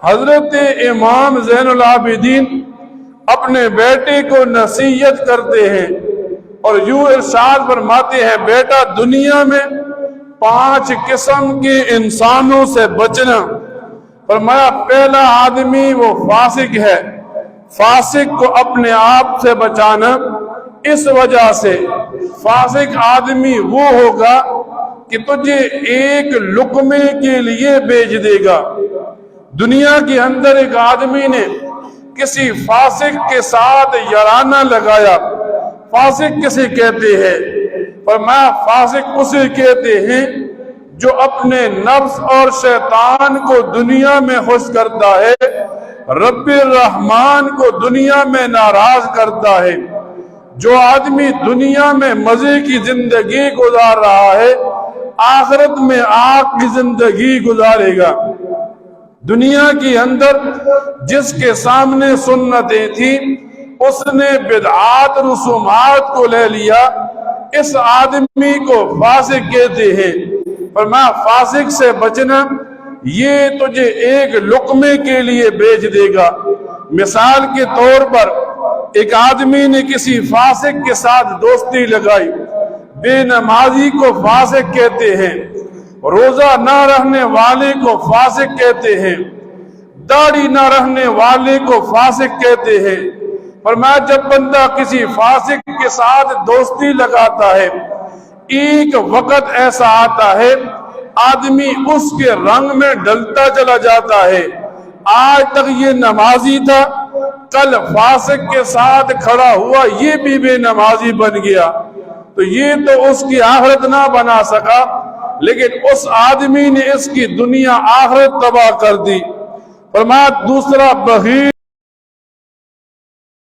حضرت امام زین العابدین اپنے بیٹے کو نصیحت کرتے ہیں اور یوں ارشاد فرماتے ہیں، بیٹا دنیا میں 5 قسم کے انسانوں سے بچنا۔ فرمایا پہلا آدمی وہ فاسق ہے، فاسق کو اپنے آپ سے بچانا۔ اس وجہ سے فاسق آدمی وہ ہوگا کہ تجھے ایک لقمے کے لیے بیچ دے گا۔ دنیا کے اندر ایک آدمی نے کسی فاسق کے ساتھ یارانہ لگایا۔ فاسق کسے کہتے ہیں؟ فرمایا فاسق اسے کہتے ہیں جو اپنے نفس اور شیطان کو دنیا میں خوش کرتا ہے، رب الرحمن کو دنیا میں ناراض کرتا ہے۔ جو آدمی دنیا میں مزے کی زندگی گزار رہا ہے، آخرت میں آگ کی زندگی گزارے گا۔ دنیا کے اندر جس کے سامنے سنتیں تھیں، اس نے بدعات رسومات کو لے لیا، اس آدمی کو فاسق کہتے ہیں۔ فرمایا فاسق سے بچنا، یہ تجھے ایک لقمے کے لیے بیچ دے گا۔ مثال کے طور پر ایک آدمی نے کسی فاسق کے ساتھ دوستی لگائی۔ بے نمازی کو فاسق کہتے ہیں، روزہ نہ رکھنے والے کو فاسق کہتے ہیں، داڑھی نہ رکھنے والے کو فاسق کہتے ہیں۔ فرمایا جب بندہ کسی فاسق کے ساتھ دوستی لگاتا ہے، ایک وقت ایسا آتا ہے آدمی اس کے رنگ میں ڈلتا چلا جاتا ہے۔ آج تک یہ نمازی تھا، کل فاسق کے ساتھ کھڑا ہوا یہ بھی بے نمازی بن گیا۔ تو یہ تو اس کی آخرت نہ بنا سکا، لیکن اس آدمی نے اس کی دنیا آخرت تباہ کر دی۔ فرمایا دوسرا بخیل